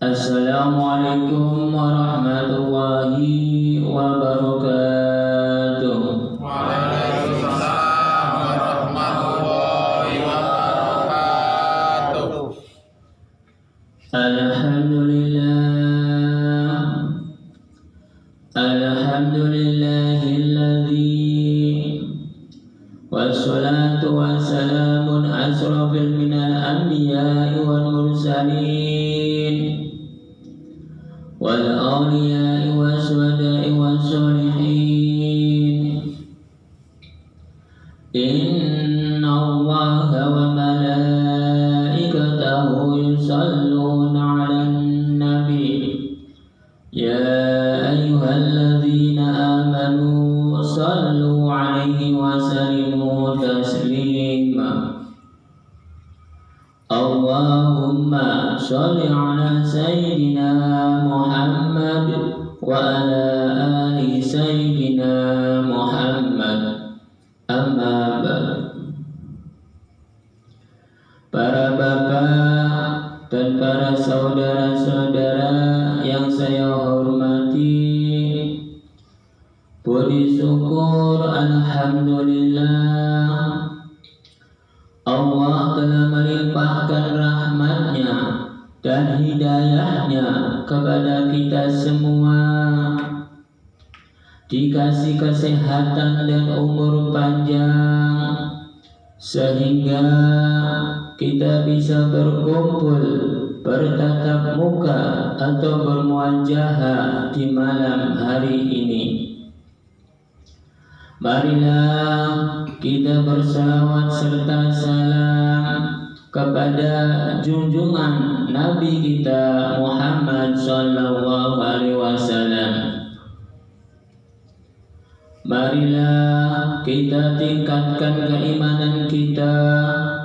Assalamualaikum warahmatullahi wabarakatuh. Waalaikumsalam warahmatullahi wabarakatuh. Alhamdulillahilladzi wassalatu wassalamun asrafil minal anbiya'i wal mursalin wal awliya'i waswada'i wassolihin. Inna Allaha wa malaikatahu yusalluna 'alan nabi ya ayyuhalladzina amanu sallu 'alaihi wa sallimu taslima. Allahumma sholli 'ala sayyidina Muhammad wa ala ali sayyidina Muhammad. Amma ba'd. Para bapak dan para saudara-saudara yang saya hormati, puji syukur alhamdulillah Allah telah melimpahkan rahmatnya dan hidayahnya kepada kita semua, dikasih kesehatan dan umur panjang sehingga kita bisa berkumpul bertatap muka atau bermuajahah di malam hari ini. Marilah kita bersalawat serta salam kepada junjungan Nabi kita Muhammad sallallahu alaihi wasallam. Marilah kita tingkatkan keimanan kita,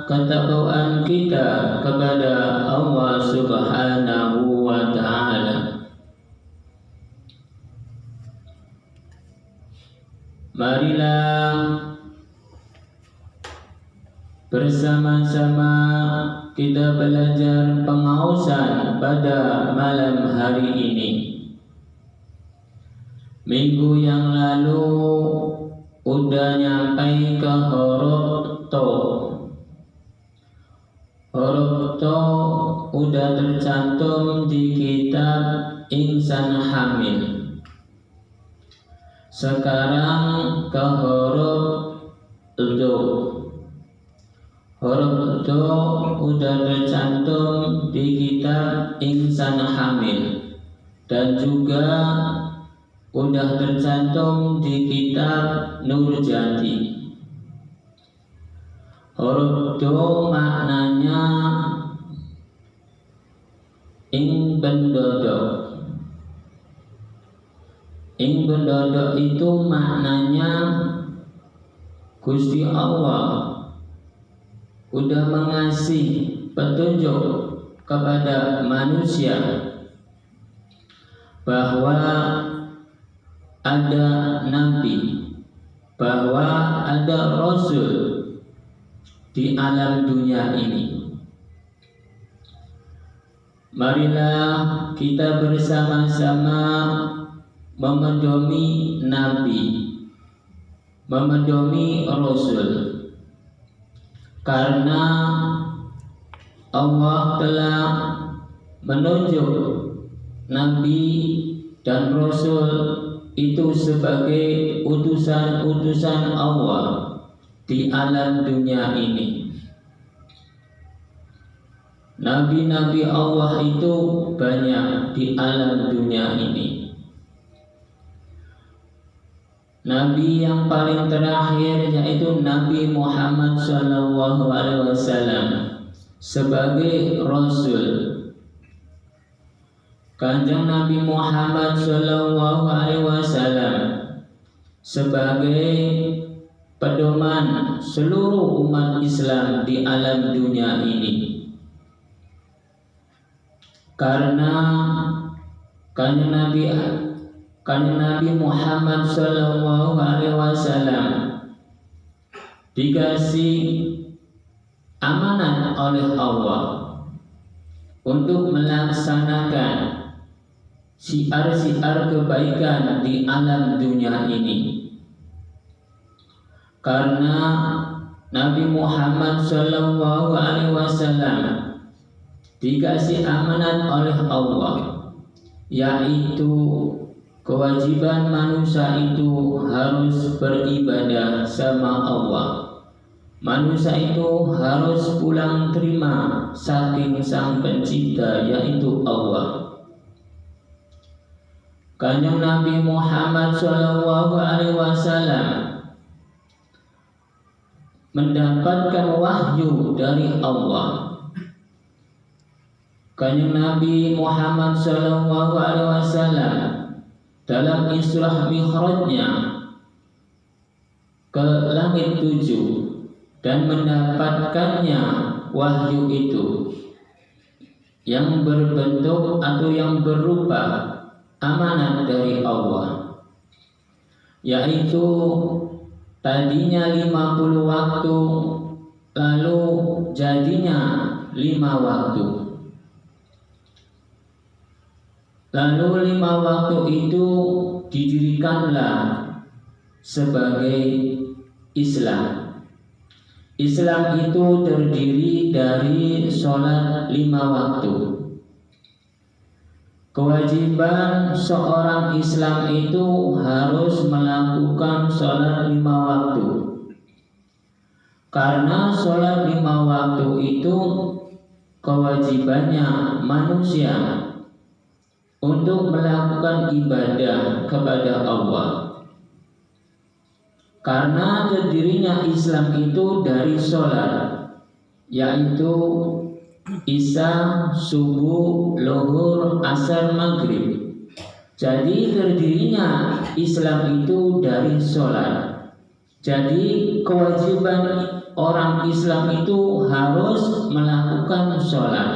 ketakwaan kita kepada Allah Subhanahu wa ta'ala. Marilah bersama-sama kita belajar pengausan pada malam hari ini. Minggu yang lalu udah nyampai ke huruf to. Huruf to udah tercantum di kitab Insan Hamil. Sekarang ke huruf do. Huruf do udah tercantum di kitab Insan Hamil dan juga udah tercantum di kitab Nurjati. Huruf do maknanya ing pendodok. Ing pendodok itu maknanya Gusti Allah udah mengasih petunjuk kepada manusia bahwa ada nabi, bahwa ada rasul di alam dunia ini. Marilah kita bersama-sama memedomi nabi, memedomi rasul, karena Allah telah menunjuk nabi dan rasul itu sebagai utusan-utusan Allah di alam dunia ini. Nabi-nabi Allah itu banyak di alam dunia ini. Nabi yang paling terakhir yaitu Nabi Muhammad SAW sebagai Rasul. Kanjeng Nabi Muhammad SAW sebagai pedoman seluruh umat Islam di alam dunia ini. Karena kanjeng Nabi Muhammad SAW dikasih amanat oleh Allah untuk melaksanakan syiar-syiar kebaikan di alam dunia ini. Karena Nabi Muhammad SAW dikasih amanat oleh Allah, yaitu kewajiban manusia itu harus beribadah sama Allah. Manusia itu harus pulang terima saking Sang Pencipta, yaitu Allah. Kanjeng Nabi Muhammad SAW mendapatkan wahyu dari Allah. Kanjeng Nabi Muhammad SAW dalam Isra Mi'rajnya ke langit 7 dan mendapatkannya wahyu itu yang berbentuk atau yang berupa amanat dari Allah, yaitu tadinya 50 waktu, lalu jadinya 5 waktu. Lalu 5 waktu itu didirikanlah sebagai Islam. Islam itu terdiri dari sholat 5 waktu. Kewajiban seorang Islam itu harus melakukan sholat 5 waktu. Karena sholat 5 waktu itu kewajibannya manusia untuk melakukan ibadah kepada Allah. Karena terdirinya Islam itu dari sholat, yaitu Isya, subuh, zuhur, asar, maghrib. Jadi terdirinya Islam itu dari sholat. Jadi kewajiban orang Islam itu harus melakukan sholat.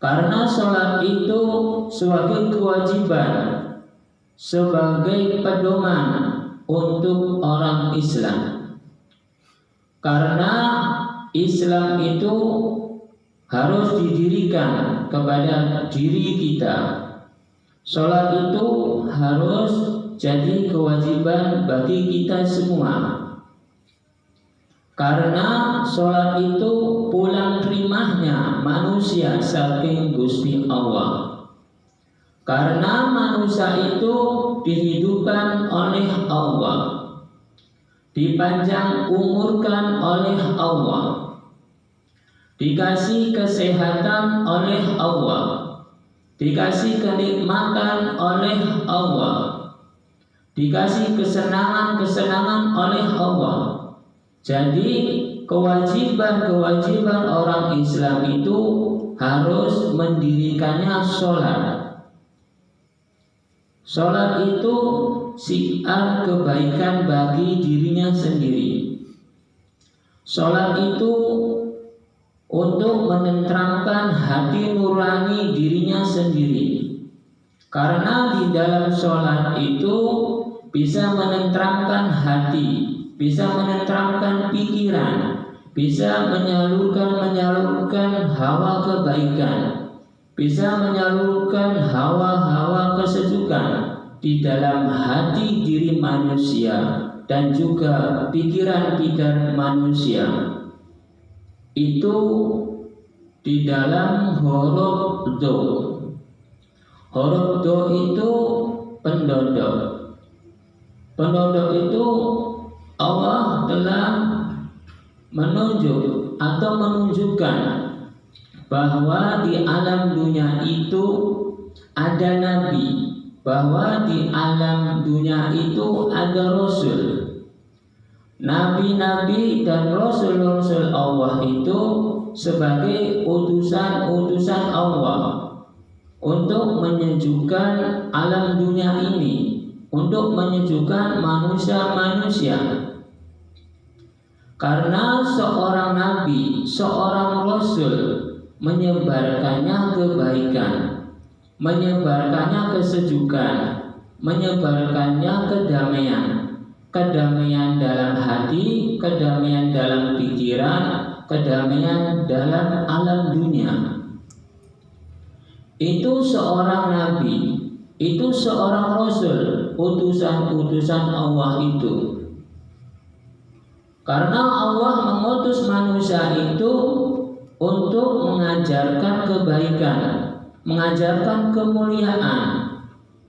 Karena sholat itu sebagai kewajiban, sebagai pedoman untuk orang Islam. Karena Islam itu harus didirikan kepada diri kita. Sholat itu harus jadi kewajiban bagi kita semua. Karena sholat itu pulang terimanya manusia saking Gusti Allah. Karena manusia itu dihidupkan oleh Allah, dipanjang umurkan oleh Allah, dikasih kesehatan oleh Allah, dikasih kenikmatan oleh Allah, dikasih kesenangan-kesenangan oleh Allah. Jadi kewajiban orang Islam itu harus mendirikannya sholat. Sholat itu syiar kebaikan bagi dirinya sendiri. Sholat itu untuk menenteramkan hati nurani dirinya sendiri. Karena di dalam sholat itu bisa menenteramkan hati, bisa menenteramkan pikiran, bisa menyalurkan hawa kebaikan, bisa menyalurkan hawa-hawa kesejukan di dalam hati diri manusia dan juga pikiran-pikiran manusia. Itu di dalam huruf do. Huruf do itu pendodok. Pendodok itu Allah telah menunjuk atau menunjukkan bahwa di alam dunia itu ada nabi, bahwa di alam dunia itu ada rasul. Nabi-nabi dan rasul-rasul Allah itu sebagai utusan-utusan Allah untuk menyejukkan alam dunia ini, untuk menyejukkan manusia-manusia. Karena seorang nabi, seorang rasul menyebarkannya kebaikan, menyebarkannya kesejukan, menyebarkannya kedamaian. Kedamaian dalam hati, kedamaian dalam pikiran, kedamaian dalam alam dunia. Itu seorang nabi, itu seorang rasul, utusan-utusan Allah itu. Karena Allah mengutus manusia itu untuk mengajarkan kebaikan, mengajarkan kemuliaan,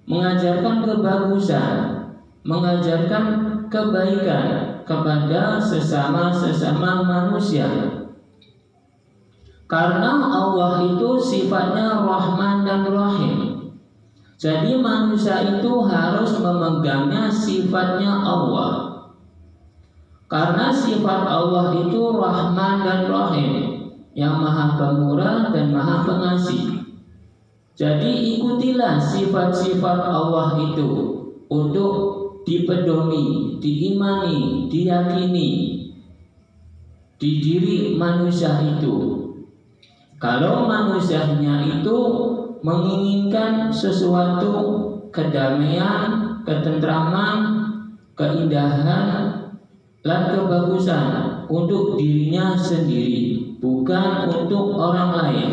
mengajarkan kebagusan, mengajarkan kebaikan kepada sesama manusia. Karena Allah itu sifatnya Rahman dan Rahim. Jadi manusia itu harus memegangnya sifatnya Allah. Karena sifat Allah itu Rahman dan Rahim, yang Maha Pemurah dan Maha Pengasih. Jadi ikutilah sifat-sifat Allah itu untuk dipedomi, diimani, diyakini di diri manusia itu. Kalau manusianya itu menginginkan sesuatu kedamaian, ketentraman, keindahan, dan kebagusan untuk dirinya sendiri, bukan untuk orang lain.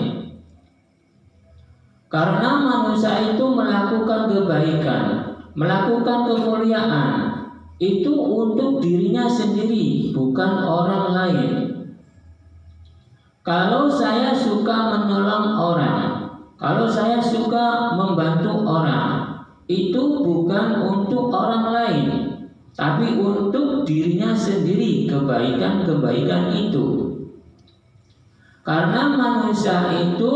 Karena manusia itu melakukan kebaikan, melakukan kemuliaan, itu untuk dirinya sendiri, bukan orang lain. Kalau saya suka menolong orang, kalau saya suka membantu orang, itu bukan untuk orang lain, tapi untuk dirinya sendiri, kebaikan-kebaikan itu. Karena manusia itu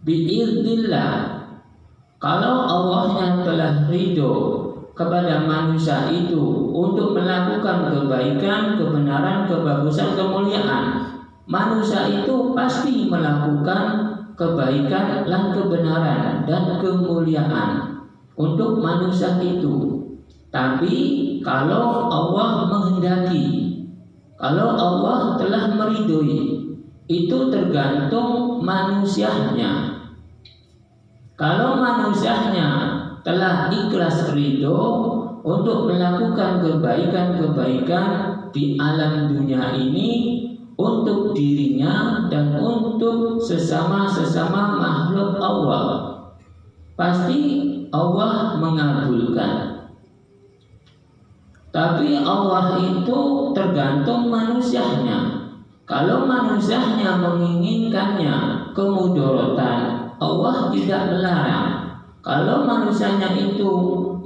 biiznillah, kalau Allahnya telah ridho kepada manusia itu untuk melakukan kebaikan, kebenaran, kebagusan, kemuliaan, manusia itu pasti melakukan kebaikan dan kebenaran dan kemuliaan untuk manusia itu. Tapi kalau Allah menghendaki, kalau Allah telah meridhoi, itu tergantung manusianya. Kalau manusianya telah ikhlas ridho untuk melakukan kebaikan-kebaikan di alam dunia ini untuk dirinya dan untuk sesama makhluk Allah, pasti Allah mengabulkan. Tapi Allah itu tergantung manusianya. Kalau manusianya menginginkannya kemudaratan, Allah tidak melarang. Kalau manusianya itu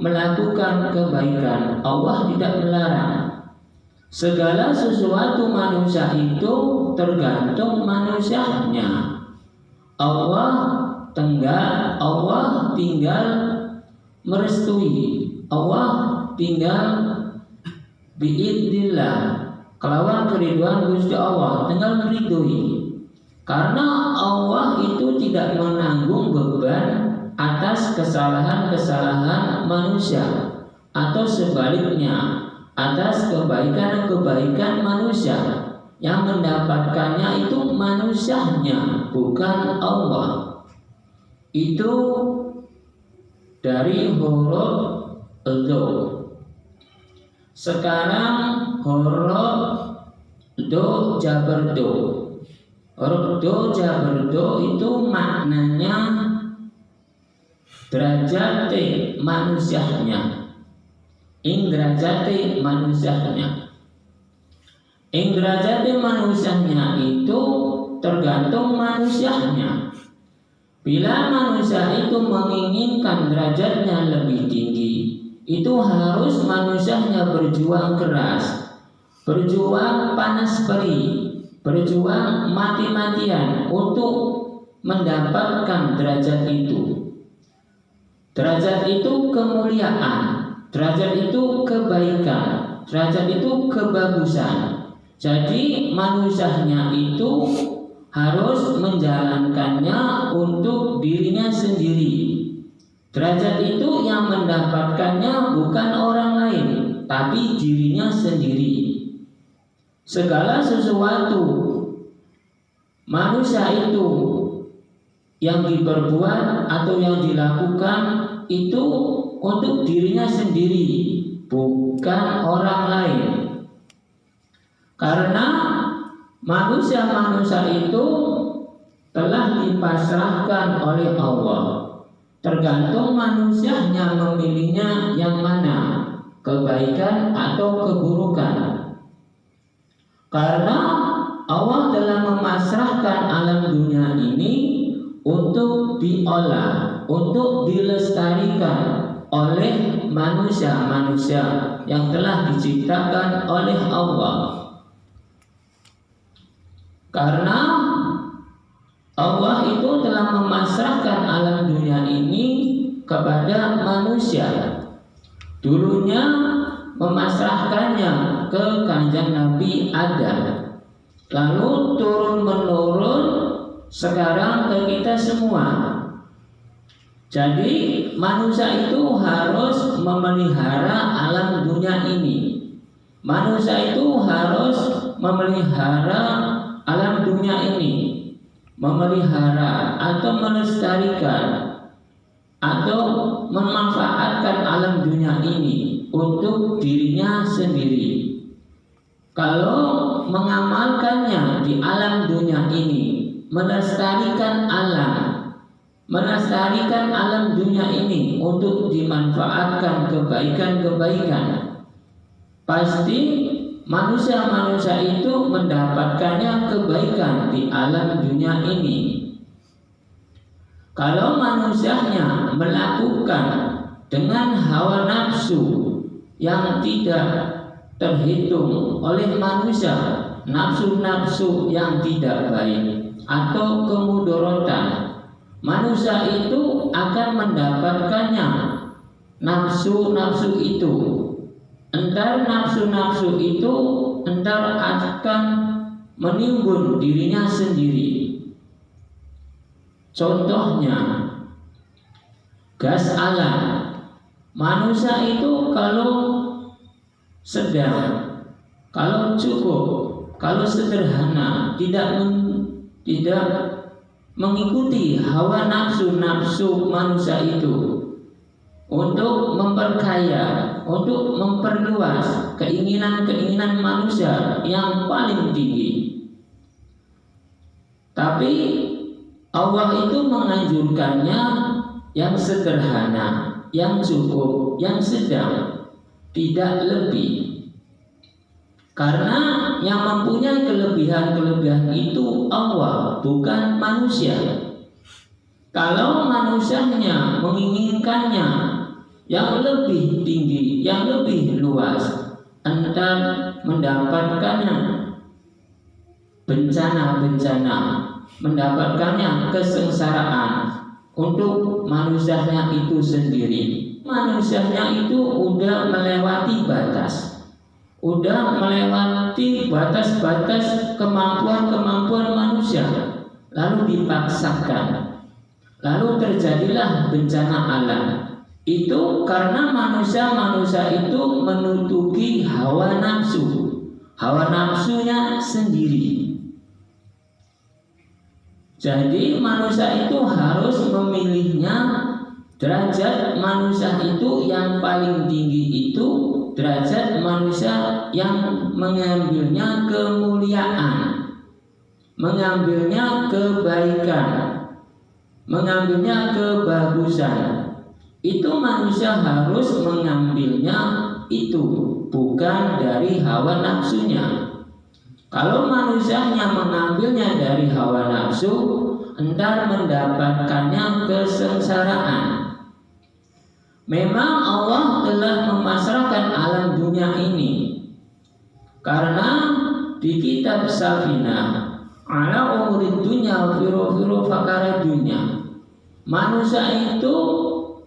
melakukan kebaikan, Allah tidak melarang. Segala sesuatu manusia itu tergantung manusianya. Allah tinggal merestui, Allah tinggal biidznillah, kelawan keriduan Gusti Allah, tinggal meridhoi. Karena Allah itu tidak menanggung beban atas kesalahan-kesalahan manusia, atau sebaliknya atas kebaikan-kebaikan manusia. Yang mendapatkannya itu manusianya, bukan Allah. Itu dari huruf do. Sekarang huruf do jabar do. Huruf do jabar do itu maknanya derajat manusianya, derajat manusianya. Derajat manusianya itu tergantung manusianya. Bila manusia itu menginginkan derajatnya lebih tinggi, itu harus manusianya berjuang keras, berjuang panas beri, berjuang mati-matian untuk mendapatkan derajat itu. Derajat itu kemuliaan, derajat itu kebaikan, derajat itu kebagusan. Jadi manusianya itu harus menjalankannya untuk dirinya sendiri. Derajat itu yang mendapatkannya bukan orang lain, tapi dirinya sendiri. Segala sesuatu manusia itu yang diperbuat atau yang dilakukan itu untuk dirinya sendiri, bukan orang lain. Karena manusia-manusia itu telah dipasrahkan oleh Allah. Tergantung manusianya memilihnya yang mana, kebaikan atau keburukan. Karena Allah telah memasrahkan alam dunia ini untuk diolah, untuk dilestarikan oleh manusia-manusia yang telah diciptakan oleh Allah. Karena Allah itu telah memasrahkan alam dunia ini kepada manusia. Dulunya memasrahkannya ke kanjeng Nabi Adam, lalu turun-menurun sekarang ke kita semua. Jadi manusia itu harus memelihara alam dunia ini. Manusia itu harus memelihara alam dunia ini, memelihara atau melestarikan atau memanfaatkan alam dunia ini untuk dirinya sendiri. Kalau mengamalkannya di alam dunia ini, melestarikan alam dunia ini untuk dimanfaatkan kebaikan-kebaikan, pasti manusia-manusia itu mendapatkannya kebaikan di alam dunia ini. Kalau manusianya melakukan dengan hawa nafsu yang tidak terhitung oleh manusia, nafsu-nafsu yang tidak baik atau kemudorotan, manusia itu akan mendapatkannya nafsu-nafsu itu. Entar nafsu-nafsu itu entar akan menimbun dirinya sendiri. Contohnya gas alam. Manusia itu kalau sedang, kalau cukup, kalau sederhana, tidak mengikuti hawa nafsu manusia itu untuk memperkaya, untuk memperluas keinginan-keinginan manusia yang paling tinggi. Tapi Allah itu menganjurkannya yang sederhana, yang cukup, yang sedang, tidak lebih. Karena yang mempunyai kelebihan-kelebihan itu Allah, bukan manusia. Kalau manusianya menginginkannya yang lebih tinggi, yang lebih luas, entar mendapatkannya bencana-bencana, mendapatkannya kesengsaraan untuk manusianya itu sendiri. Manusianya itu udah melewati batas, udah melewati batas-batas kemampuan manusia, lalu dipaksakan, lalu terjadilah bencana alam. Itu karena manusia itu menutupi hawa nafsunya sendiri. Jadi manusia itu harus memilihnya. Derajat manusia itu yang paling tinggi itu derajat manusia yang mengambilnya kemuliaan, mengambilnya kebaikan, mengambilnya kebagusan. Itu manusia harus mengambilnya itu, bukan dari hawa nafsunya. Kalau manusianya mengambilnya dari hawa nafsu, entar mendapatkannya kesengsaraan. Memang Allah telah memasrahkan alam dunia ini, karena di kitab Safinah ala umurid dunya firu fakara dunya, manusia itu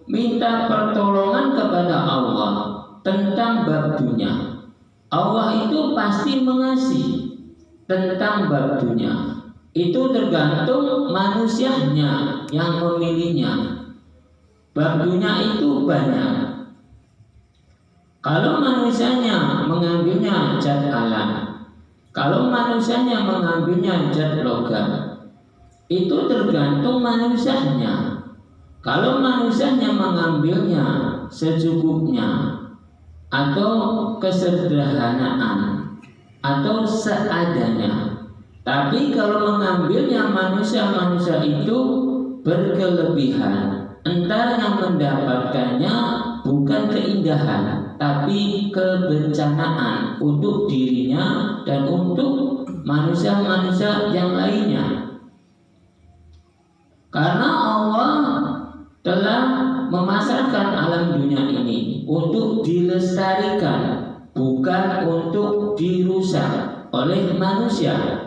minta pertolongan kepada Allah tentang bab dunia. Allah itu pasti mengasih tentang bab dunia. Itu tergantung manusianya yang memilihnya. Bab dunia itu banyak. Kalau manusianya mengambilnya zat alam, kalau manusianya mengambilnya zat logam, itu tergantung manusianya. Kalau manusianya mengambilnya secukupnya atau kesederhanaan atau seadanya. Tapi kalau mengambilnya manusia-manusia itu berkelebihan, entar yang mendapatkannya bukan keindahan, tapi kebencanaan untuk dirinya dan untuk manusia-manusia yang lainnya. Karena Allah telah memasarkan alam dunia ini untuk dilestarikan, bukan untuk dirusak oleh manusia.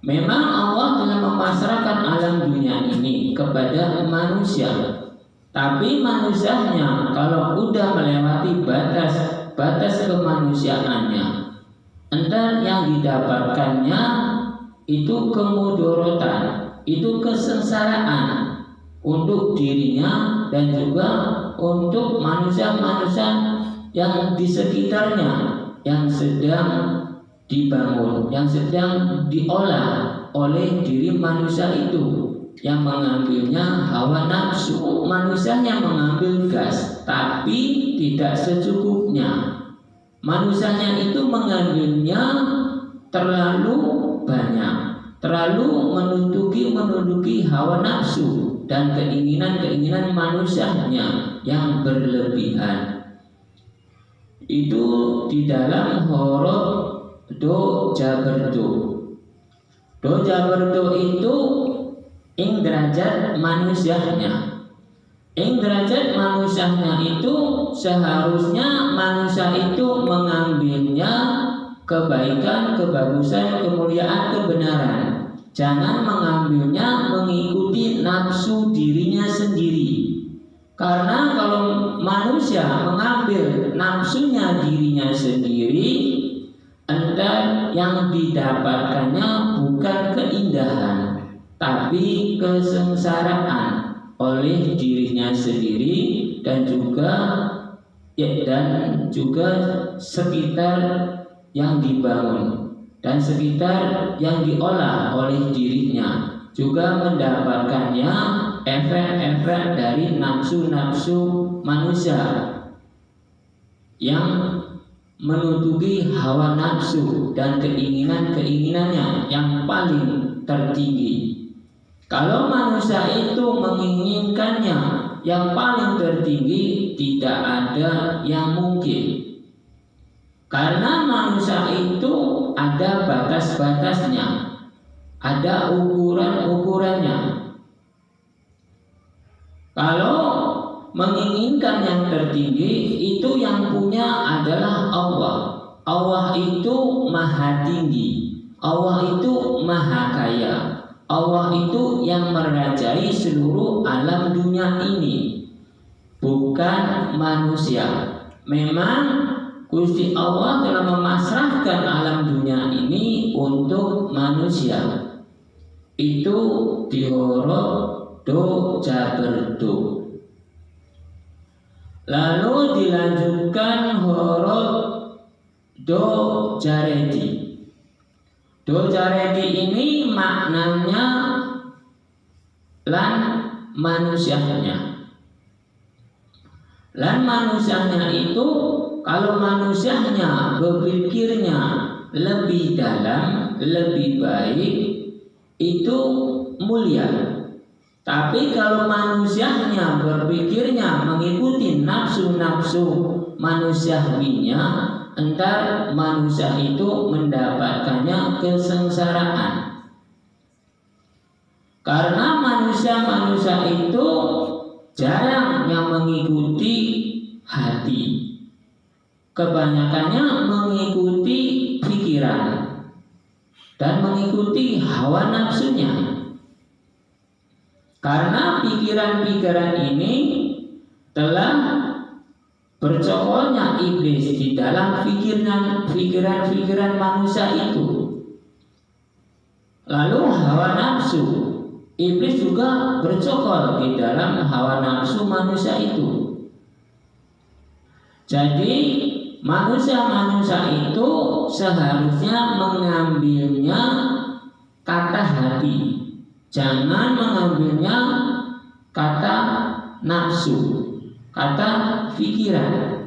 Memang Allah telah memasrahkan alam dunia ini kepada manusia, tapi manusianya kalau udah melewati batas kemanusiaannya, entar yang didapatkannya itu kemudorotan, itu kesengsaraan untuk dirinya dan juga untuk manusia-manusia yang di sekitarnya, yang sedang dibangun, yang sedang diolah oleh diri manusia itu, yang mengambilnya hawa nafsu. Manusianya mengambil gas, tapi tidak secukupnya. Manusianya itu mengambilnya terlalu banyak, terlalu menunduki hawa nafsu dan keinginan manusianya yang berlebihan. Itu di dalam huruf do jaberdo. Do jaberdo itu ing derajat manusianya. Ing derajat manusianya itu seharusnya manusia itu mengambilnya kebaikan, kebagusan, kemuliaan, kebenaran. Jangan mengambilnya mengikuti nafsu dirinya sendiri. Karena kalau manusia mengambil nafsunya dirinya sendiri, entah yang didapatkannya bukan keindahan, tapi kesengsaraan oleh dirinya sendiri dan juga sekitar yang dibangun dan sekitar yang diolah oleh dirinya, juga mendapatkannya efek-efek dari nafsu-nafsu manusia yang menutupi hawa nafsu dan keinginannya yang paling tertinggi. Kalau manusia itu menginginkannya yang paling tertinggi, tidak ada yang mungkin. Karena manusia itu ada batas-batasnya, ada ukuran-ukurannya. Kalau menginginkan yang tertinggi, itu yang punya adalah Allah. Allah itu maha tinggi, Allah itu maha kaya, Allah itu yang merajai seluruh alam dunia ini, bukan manusia. Memang Gusti Allah telah memasrahkan alam dunia ini untuk manusia. Itu di huruf do jaberdo. Lalu dilanjutkan huruf do jaredi. Do jaredi ini maknanya lan manusianya. Lan manusianya itu, kalau manusianya berpikirnya lebih dalam, lebih baik, itu mulia. Tapi kalau manusianya berpikirnya mengikuti nafsu-nafsu manusiawinya, entar manusia itu mendapatkannya kesengsaraan. Karena manusia-manusia itu jarang yang mengikuti hati, kebanyakannya mengikuti pikiran dan mengikuti hawa nafsunya. Karena pikiran-pikiran ini telah bercokolnya iblis di dalam pikiran-pikiran manusia itu. Lalu hawa nafsu, iblis juga bercokol di dalam hawa nafsu manusia itu. Jadi manusia-manusia itu seharusnya mengambilnya kata hati, jangan mengambilnya kata nafsu, kata pikiran.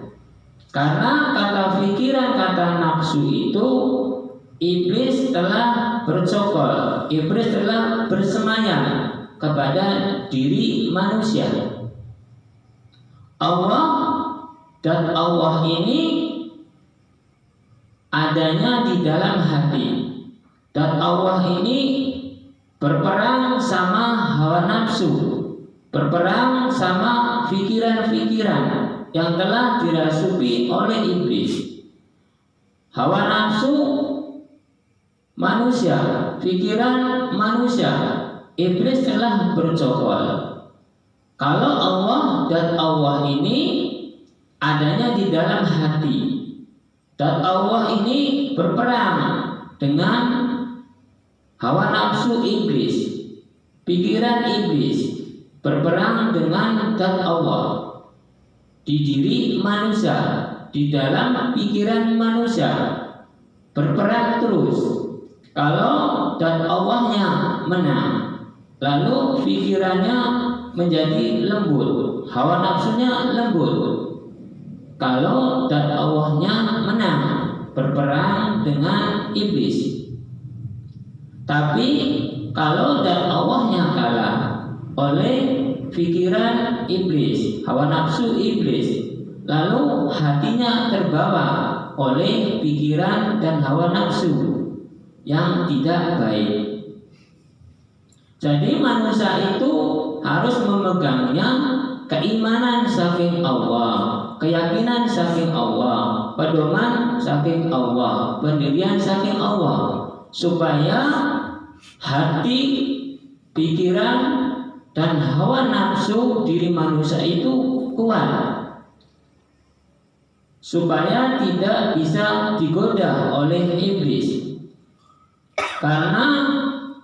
Karena kata kata pikiran, kata nafsu itu iblis telah bercokol, iblis telah bersemayam kepada diri manusia. Allah dan Allah ini adanya di dalam hati, dan Allah ini berperang sama hawa nafsu, berperang sama pikiran-pikiran yang telah dirasuki oleh iblis. Hawa nafsu manusia, pikiran manusia, iblis telah bercokol. Kalau Allah dan Allah ini adanya di dalam hati, dan Allah ini berperang dengan hawa nafsu iblis, pikiran iblis, berperang dengan zat Allah di diri manusia, di dalam pikiran manusia, berperang terus. Kalau zat Allahnya menang, lalu pikirannya menjadi lembut, hawa nafsunya lembut. Kalau zat Allahnya menang, berperang dengan iblis. Tapi kalau zat Allahnya kalah oleh pikiran iblis, hawa nafsu iblis, lalu hatinya terbawa oleh pikiran dan hawa nafsu yang tidak baik. Jadi manusia itu harus memegangnya keimanan saking Allah, keyakinan saking Allah, pedoman saking Allah, pendirian saking Allah, supaya hati, pikiran, dan hawa nafsu diri manusia itu kuat, supaya tidak bisa digoda oleh iblis. Karena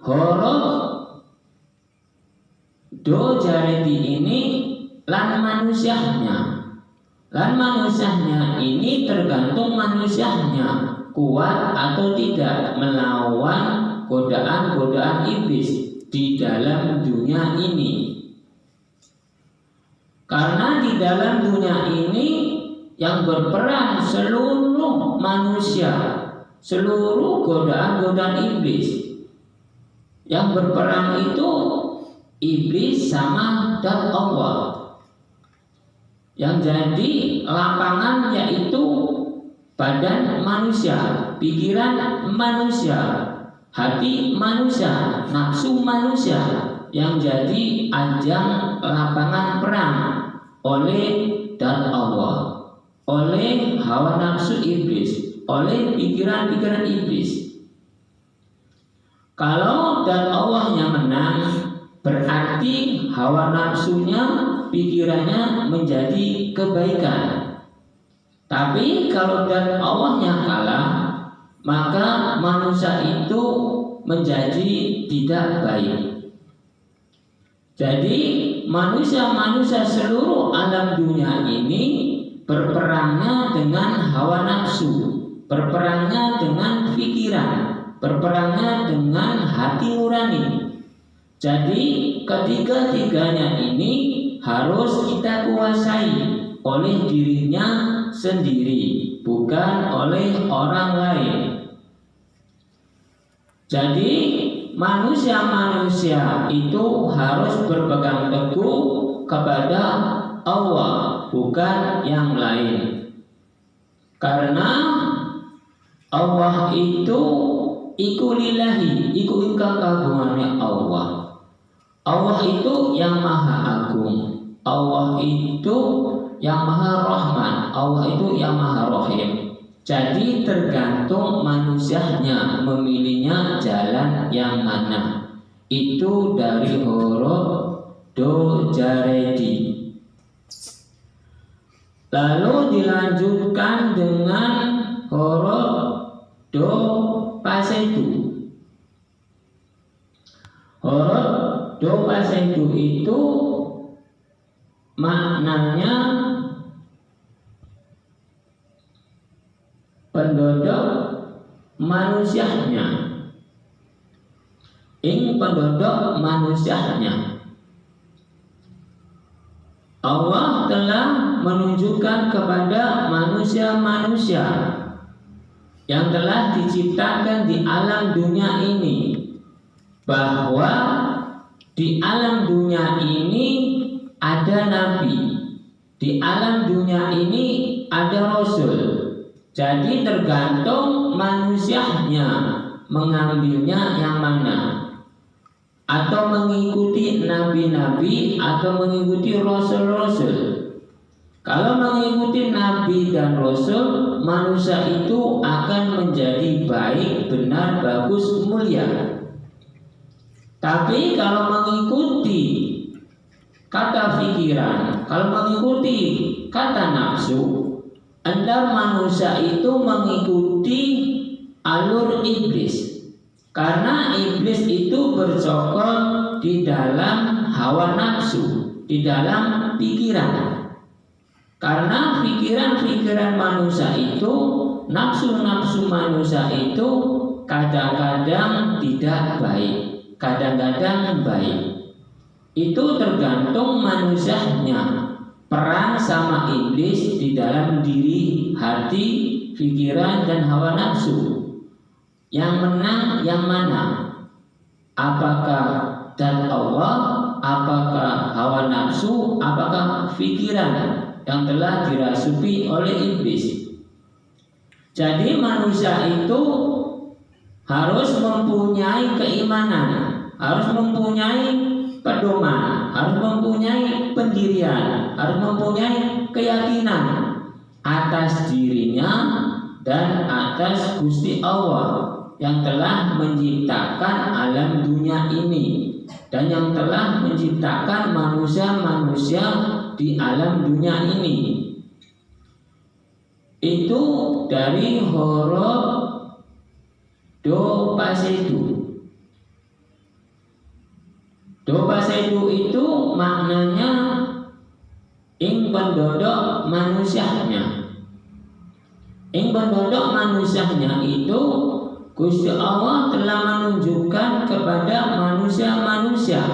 horof do jareti ini lan manusianya ini tergantung manusianya kuat atau tidak melawan godaan-godaan iblis di dalam dunia ini. Karena di dalam dunia ini yang berperang seluruh manusia, seluruh godaan-godaan iblis. Yang berperang itu iblis sama zat Allah. Yang jadi lapangan yaitu badan manusia, pikiran manusia, hati manusia, nafsu manusia, yang jadi ajang lapangan perang oleh zat Allah, oleh hawa nafsu iblis, oleh pikiran-pikiran iblis. Kalau zat Allahnya menang, berarti hawa nafsunya, pikirannya menjadi kebaikan. Tapi kalau zat Allahnya kalah, maka manusia itu menjadi tidak baik. Jadi manusia-manusia seluruh alam dunia ini berperangnya dengan hawa nafsu, berperangnya dengan pikiran, berperangnya dengan hati nurani. Jadi ketiga-tiganya ini harus kita kuasai oleh dirinya sendiri, bukan oleh orang lain. Jadi manusia-manusia itu harus berpegang teguh kepada Allah, bukan yang lain. Karena Allah itu iku lillahi, iku ingkang kagungannya Allah. Allah itu yang maha agung, Allah itu yang maha rahman, Allah itu yang maha rahim. Jadi tergantung manusianya memilihnya jalan yang mana. Itu dari huruf do jaredi. Lalu dilanjutkan dengan huruf do pasedu. Huruf do pasedu itu maknanya penduduk manusianya. Ing penduduk manusianya Allah telah menunjukkan kepada manusia-manusia yang telah diciptakan di alam dunia ini bahwa di alam dunia ini ada nabi, di alam dunia ini ada rasul. Jadi tergantung manusianya mengambilnya yang mana, atau mengikuti nabi-nabi atau mengikuti rasul-rasul. Kalau mengikuti nabi dan rasul, manusia itu akan menjadi baik, benar, bagus, mulia. Tapi kalau mengikuti kata pikiran, kalau mengikuti kata nafsu, entar manusia itu mengikuti alur iblis. Karena iblis itu bercokol di dalam hawa nafsu, di dalam pikiran. Karena pikiran-pikiran manusia itu, nafsu-nafsu manusia itu kadang-kadang tidak baik, kadang-kadang baik. Itu tergantung manusianya. Perang sama iblis di dalam diri, hati, pikiran, dan hawa nafsu. Yang menang yang mana? Apakah dan Allah, apakah hawa nafsu, apakah pikiran yang telah dirasuki oleh iblis? Jadi manusia itu harus mempunyai keimanan, harus mempunyai pedoman, harus mempunyai pendirian, harus mempunyai keyakinan atas dirinya dan atas Gusti Allah yang telah menciptakan alam dunia ini dan yang telah menciptakan manusia-manusia di alam dunia ini. Itu dari huruf do pasedu. Do pasedu itu maknanya ing pendodok manusianya. Ing pendodok manusianya itu Gusti Allah telah menunjukkan kepada manusia-manusia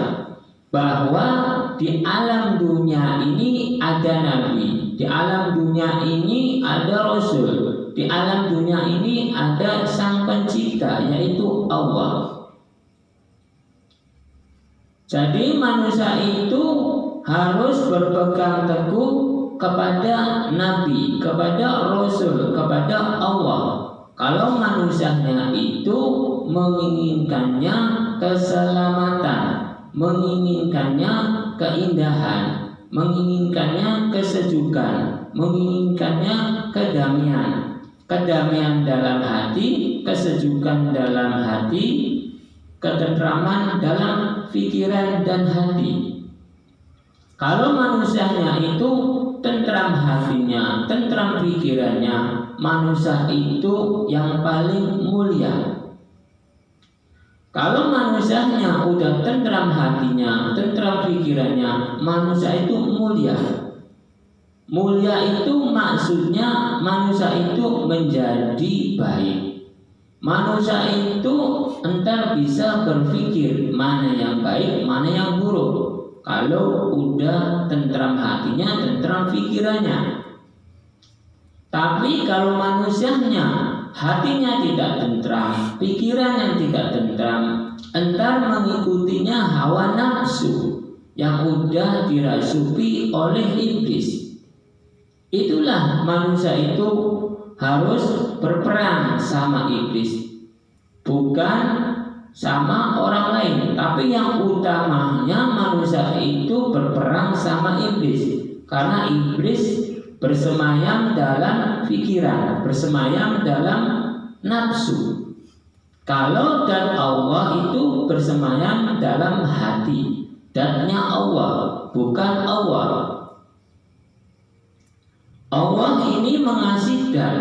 bahwa di alam dunia ini ada nabi, di alam dunia ini ada rasul, di alam dunia ini ada sang pencipta yaitu Allah. Jadi manusia itu harus berpegang teguh kepada nabi, kepada rasul, kepada Allah. Kalau manusianya itu menginginkannya keselamatan, menginginkannya keindahan, menginginkannya kesejukan, menginginkannya kedamaian, kedamaian dalam hati, kesejukan dalam hati, ketentraman dalam pikiran dan hati. Kalau manusianya itu tentram hatinya, tentram pikirannya, manusia itu yang paling mulia. Kalau manusianya udah tentram hatinya, tentram pikirannya, manusia itu mulia. Mulia itu maksudnya manusia itu menjadi baik. Manusia itu entar bisa berpikir mana yang baik, mana yang buruk. Kalau udah tentram hatinya, tentram pikirannya. Tapi kalau manusianya hatinya tidak tentram, pikiran yang tidak tentram, entar mengikutinya hawa nafsu yang udah dirasuki oleh iblis. Itulah manusia itu harus berperang sama iblis, bukan sama orang lain, tapi yang utamanya manusia itu berperang sama iblis, karena iblis bersemayam dalam pikiran, bersemayam dalam nafsu. Kalau dan Allah itu bersemayam dalam hati, dannya Allah, bukan Allah. Allah ini mengasihkan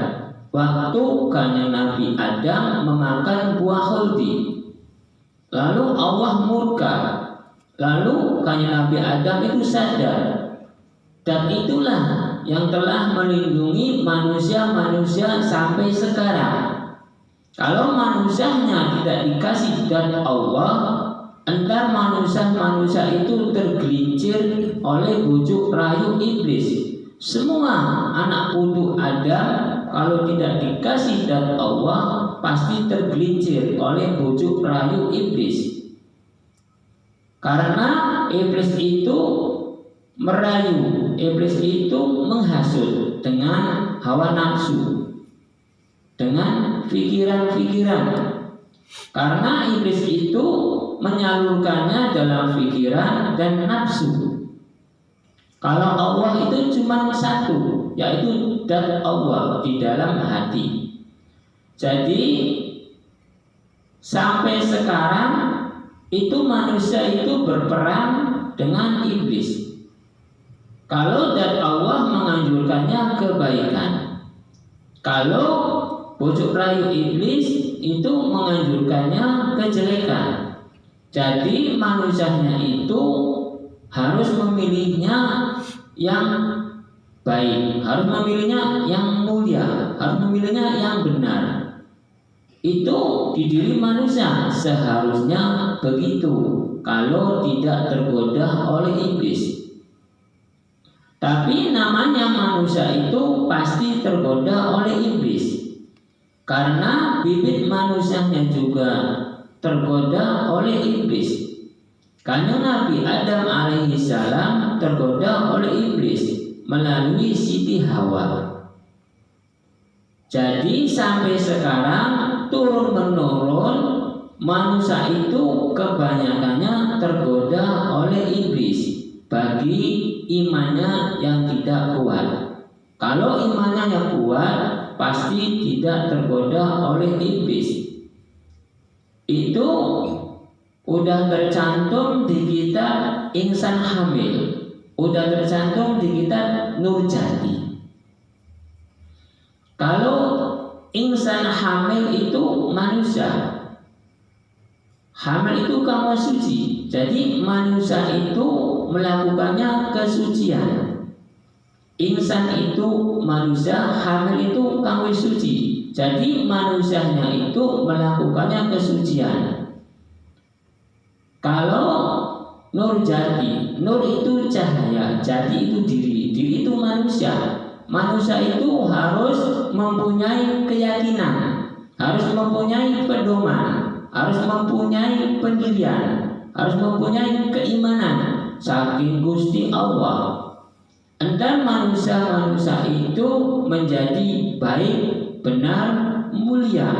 waktu kanjeng Nabi Adam memakan buah khuldi. Lalu Allah murka. Lalu kanjeng Nabi Adam itu sadar. Dan itulah yang telah melindungi manusia-manusia sampai sekarang. Kalau manusianya tidak dikasih dan Allah, entar manusia-manusia itu tergelincir oleh bujuk rayu iblis. Semua anak putu Adam kalau tidak dikasih zat Allah pasti tergelincir oleh bujuk rayu iblis. Karena iblis itu merayu, iblis itu menghasut dengan hawa nafsu, dengan pikiran-pikiran. Karena iblis itu menyalurkannya dalam pikiran dan nafsu. Kalau Allah itu cuma satu, yaitu zat Allah di dalam hati. Jadi sampai sekarang itu manusia itu berperang dengan iblis. Kalau zat Allah menganjurkannya kebaikan, kalau bujuk rayu iblis itu menganjurkannya kejelekan. Jadi manusianya itu harus memilihnya yang baik, harus memilihnya yang mulia, harus memilihnya yang benar. Itu di diri manusia seharusnya begitu, kalau tidak tergoda oleh iblis. Tapi namanya manusia itu pasti tergoda oleh iblis, karena bibit manusianya juga tergoda oleh iblis. Karena Nabi Adam alaihissalam tergoda oleh iblis melalui Siti Hawa. Jadi sampai sekarang turun menurun manusia itu kebanyakannya tergoda oleh iblis bagi imannya yang tidak kuat. Kalau imannya yang kuat pasti tidak tergoda oleh iblis. Itu udah tercantum di kitab Insan Hamil, udah tercantum di kitab Nurjati. Kalau insan hamil itu manusia, hamil itu kamu suci. Jadi manusia itu melakukannya kesucian. Insan itu manusia, hamil itu kamu suci. Jadi manusianya itu melakukannya kesucian. Kalau nur jati, nur itu cahaya, jati itu diri, diri itu manusia. Manusia itu harus mempunyai keyakinan, harus mempunyai pedoman, harus mempunyai pendirian, harus mempunyai keimanan saking Gusti Allah. Entar manusia-manusia itu menjadi baik, benar, mulia.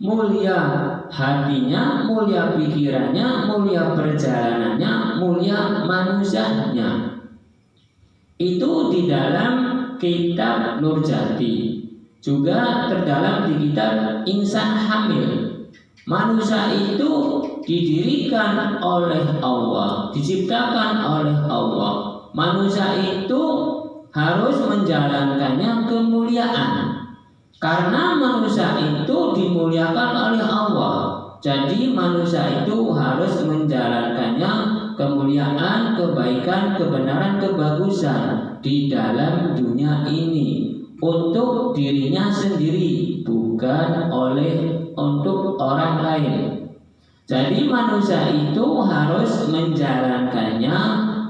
Mulia hatinya, mulia pikirannya, mulia perjalanannya, mulia manusianya. Itu di dalam kitab Nurjati, juga terdalam di kitab Insan Hamil. Manusia itu didirikan oleh Allah, diciptakan oleh Allah. Manusia itu harus menjalankannya kemuliaan, karena manusia itu dimuliakan oleh Allah. Jadi manusia itu harus menjalankannya kemuliaan, kebaikan, kebenaran, kebagusan di dalam dunia ini untuk dirinya sendiri, bukan untuk orang lain. Jadi manusia itu harus menjalankannya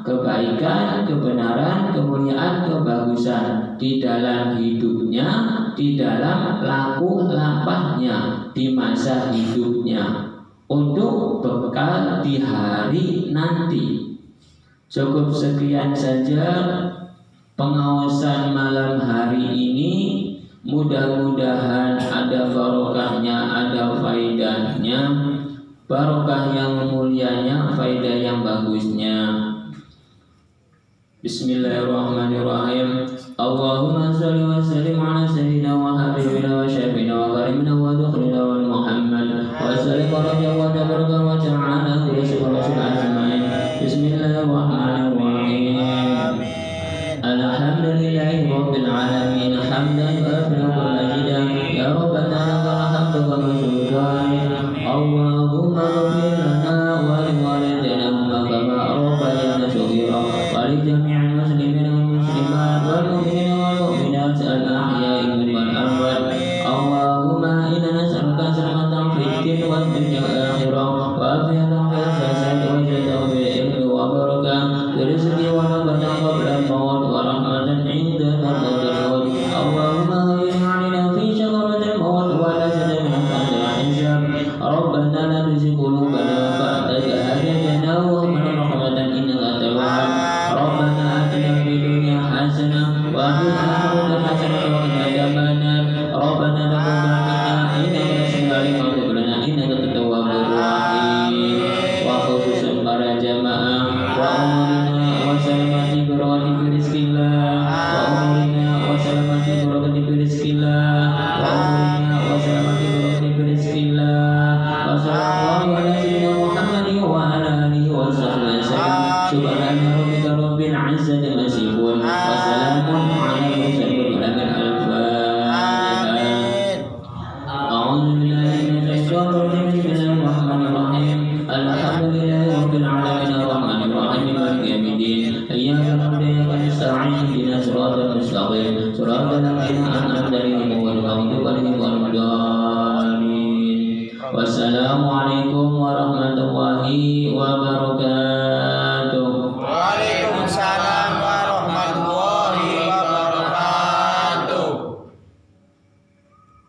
kebaikan, kebenaran, kemuliaan, kebagusan di dalam hidupnya, di dalam laku lampahnya, di masa hidupnya, untuk bekal di hari nanti. Cukup sekian saja pengawasan malam hari ini. Mudah-mudahan ada barokahnya, ada faedahnya, barokah yang mulianya, faedah yang bagusnya. Bismillahirrahmanirrahim. Allahumma salli wa sallim ala sayyidina wa habibina wa syafiina wa karimina wa dukhrina wa Muhammad wa sallim wa rajam wa tabaraka wa ta'ala kulli rasul ajma'in. Bismillahirrahmanirrahim. Alhamdulillahi rabbil alamin hamdan yu'affiru al-ajidan ya rabbana lakal hamdu kama syukrani. Allahumma ighfir lana wa li walidayna kama rabbayana shaghira wa li jami'il muslimin wal muslimat wal mu'minina wal mu'minat al-ahya'i minhum wal wa umrina wa salamati wa rizqillah wa sallallahu ala sayyidina Muhammadin wa ala alihi wa sahbihi wasallam. Subhana rabbika rabbil izzati amma yasifun wa salamun ala mursalin walhamdulillahi rabbil alamin arrahmanir rahim maliki yaumiddin iyyaka na'budu wa iyyaka nasta'in ihdinas siratal mustaqim siratal ladzina an'amta 'alaihim ghairil maghdubi 'alaihim waladdallin. Wassalamualaikum warahmatullahi wabarakatuh.